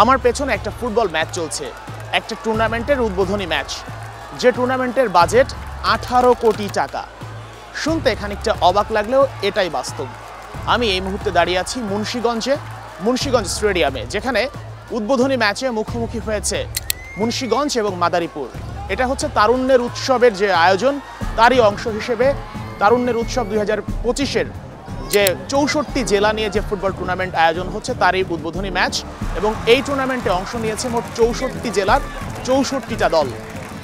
আমার পেছনে একটা ফুটবল ম্যাচ চলছে, একটা টুর্নামেন্টের উদ্বোধনী ম্যাচ, যে টুর্নামেন্টের বাজেট 18 কোটি টাকা। শুনতে খানিকটা অবাক লাগলেও এটাই বাস্তব। আমি এই মুহূর্তে দাঁড়িয়ে আছি মুন্সিগঞ্জ স্টেডিয়ামে, যেখানে উদ্বোধনী ম্যাচে মুখোমুখি হয়েছে মুন্সিগঞ্জ এবং মাদারীপুর। এটা হচ্ছে তারুণ্যের উৎসবের যে আয়োজন, তারই অংশ হিসেবে তারুণ্যের উৎসব 2025-এর যে 64টি জেলা নিয়ে যে ফুটবল টুর্নামেন্ট আয়োজন হচ্ছে, তারই উদ্বোধনী ম্যাচ। এবং এই টুর্নামেন্টে অংশ নিয়েছে মোট 64টি জেলার 64টা দল।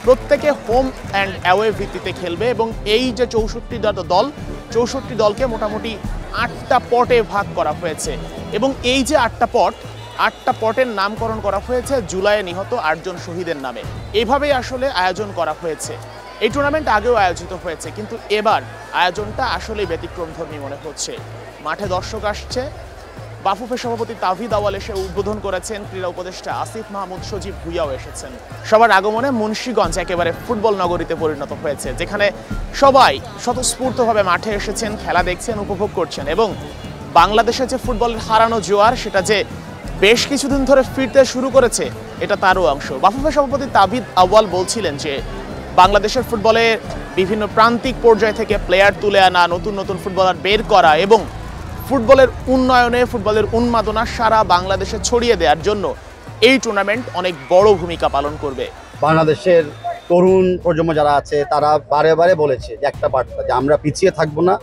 প্রত্যেকে হোম অ্যান্ড অ্যাওয়ে ভিত্তিতে খেলবে এবং এই যে 64টি দলকে মোটামুটি 8টা পটে ভাগ করা হয়েছে। এবং এই যে 8টা পটের নামকরণ করা হয়েছে জুলাইয়ে নিহত 8 জন শহীদের নামে। এভাবেই আসলে আয়োজন করা হয়েছে। এই টুর্নামেন্ট আগেও আয়োজিত হয়েছে, কিন্তু এবার আয়োজনটা আসলে ব্যতিক্রমধর্মী মনে হচ্ছে। মাঠে দর্শক আসছে, বাফুফের সভাপতি তাহিদ আউয়াল এসে উদ্বোধন করেছেন, ক্রীড়া উপদেষ্টা আসিফ মাহমুদ সজীব ভুঁইয়াও এসেছেন। সবার আগমনে মুন্সিগঞ্জ একেবারে ফুটবল নগরীতে পরিণত হয়েছে, যেখানে সবাই স্বতঃস্ফূর্তভাবে মাঠে এসেছেন, খেলা দেখছেন, উপভোগ করছেন। এবং বাংলাদেশের যে ফুটবলের হারানো জোয়ার, সেটা যে বেশ কিছুদিন ধরে ফিরতে শুরু করেছে, এটা তারও অংশ। বাফুফের সভাপতি তাহিদ আউয়াল বলছিলেন যে বাংলাদেশের ফুটবলে বিভিন্ন প্রান্তিক পর্যায় থেকে প্লেয়ার তুলে আনা, নতুন নতুন ফুটবলার বের করা এবং ফুটবলের উন্নয়নে, ফুটবলের উন্মাদনা সারা বাংলাদেশে ছড়িয়ে দেওয়ার জন্য এই টুর্নামেন্ট অনেক বড় ভূমিকা পালন করবে। বাংলাদেশের তরুণ প্রজন্ম যারা আছে তারা বারে বারে বলেছে যে একটা বার্তা, যে আমরা পিছিয়ে থাকবো না,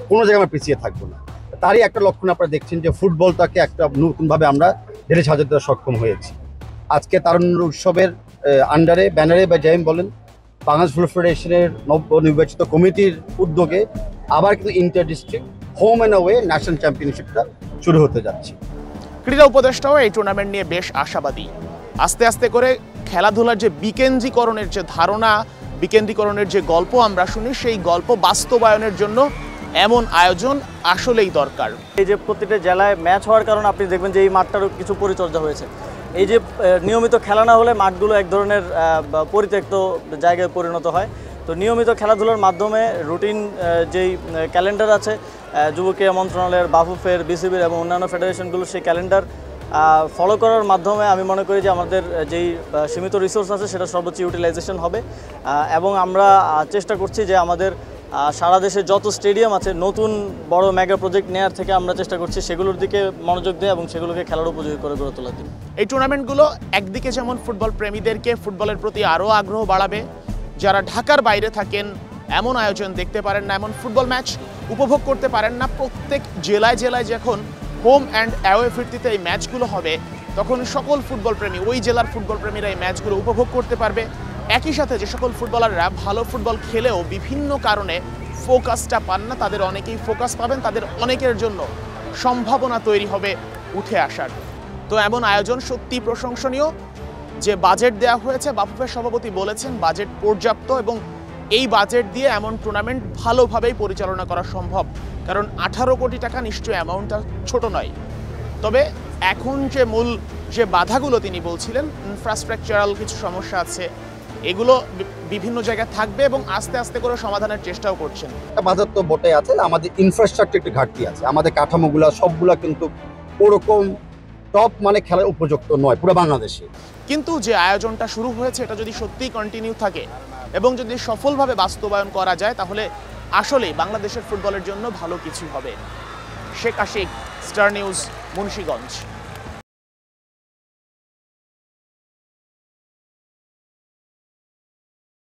কোনো জায়গায় আমরা পিছিয়ে থাকবো না। তারই একটা লক্ষণ আপনারা দেখছেন যে ফুটবলটাকে একটা নতুনভাবে আমরা ঢেলে সাজাতে সক্ষম হয়েছি। আজকে তারুণ্য উৎসবের আন্ডারে, ব্যানারে বা যাই বলেন, বাংলাদেশ ফুটবল ফেডারেশনের নবনির্বাচিত কমিটির উদ্যোগে আবার কিন্তু inter district home and away national চ্যাম্পিয়নশিপটা শুরু হতে যাচ্ছে। ক্রীড়া উপদেষ্টাও এই টুর্নামেন্ট নিয়ে বেশ আশাবাদী। আস্তে আস্তে করে খেলাধুলার যে বিকেন্দ্রীকরণের যে ধারণা, বিকেন্দ্রীকরণের যে গল্প আমরা শুনি, সেই গল্প বাস্তবায়নের জন্য এমন আয়োজন আসলেই দরকার। এই যে প্রতিটা জেলায় ম্যাচ হওয়ার কারণে আপনি দেখবেন যে এই মাঠটারও কিছু পরিচর্যা হয়েছে। এই যে নিয়মিত খেলা না হলে মাঠগুলো এক ধরনের পরিত্যক্ত জায়গায় পরিণত হয়। তো নিয়মিত খেলাধুলার মাধ্যমে রুটিন যেই ক্যালেন্ডার আছে যুব ক্রীড়া মন্ত্রণালয়ের, বাফুফের, বিসিবির এবং অন্যান্য ফেডারেশনগুলোর, সেই ক্যালেন্ডার ফলো করার মাধ্যমে আমি মনে করি যে আমাদের যেই সীমিত রিসোর্স আছে সেটা সর্বোচ্চ ইউটিলাইজেশন হবে। এবং আমরা চেষ্টা করছি যে আমাদের সারা দেশে যত স্টেডিয়াম আছে, নতুন বড় মেগা প্রজেক্ট নেওয়ার থেকে আমরা চেষ্টা করছি সেগুলোর দিকে মনোযোগ দেয় এবং সেগুলোকে খেলার উপযোগী করে গড়ে তোলার দিকে। এই টুর্নামেন্টগুলো একদিকে যেমন ফুটবল প্রেমীদেরকে ফুটবলের প্রতি আরও আগ্রহ বাড়াবে, যারা ঢাকার বাইরে থাকেন এমন আয়োজন দেখতে পারেন না, এমন ফুটবল ম্যাচ উপভোগ করতে পারেন না, প্রত্যেক জেলায় জেলায় যখন হোম অ্যান্ড অ্যাওয়ে ভিত্তিতে এই ম্যাচগুলো হবে, তখন সকল ফুটবল প্রেমী, ওই জেলার ফুটবল প্রেমীরা এই ম্যাচগুলো উপভোগ করতে পারবে। একই সাথে যে সকল ফুটবলাররা ভালো ফুটবল খেলেও বিভিন্ন কারণে ফোকাসটা পান না, তাদের অনেকেই ফোকাস পাবেন, তাদের অনেকের জন্য সম্ভাবনা তৈরি হবে উঠে আসার। তো এমন আয়োজন সত্যি প্রশংসনীয়। যে বাজেট দেওয়া হয়েছে, বাফুফের সভাপতি বলেছেন বাজেট পর্যাপ্ত এবং এই বাজেট দিয়ে এমন টুর্নামেন্ট ভালোভাবেই পরিচালনা করা সম্ভব। কারণ 18 কোটি টাকা নিশ্চয়ই অ্যামাউন্টটা ছোট নয়। তবে এখন যে মূল যে বাধাগুলো তিনি বলছিলেন, ইনফ্রাস্ট্রাকচারাল কিছু সমস্যা আছে, এগুলো বিভিন্ন জায়গায় থাকবে এবং আস্তে আস্তে করে সমাধানের চেষ্টাও করছেন। বাধা তো বটে আছে, আমাদের ইনফ্রাস্ট্রাকচার একটু ঘাটতি আছে, আমাদের কাঠামোগুলা সবগুলা কিন্তু ওরকম টপ মানে খেলার উপযুক্ত নয় পুরো বাংলাদেশে। কিন্তু যে আয়োজনটা শুরু হয়েছে, এটা যদি সত্যিই কন্টিনিউ থাকে এবং যদি সফলভাবে বাস্তবায়ন করা যায়, তাহলে আসলেই বাংলাদেশের ফুটবলের জন্য ভালো কিছু হবে। Sheikh Ashik, Star News, Munshiganj.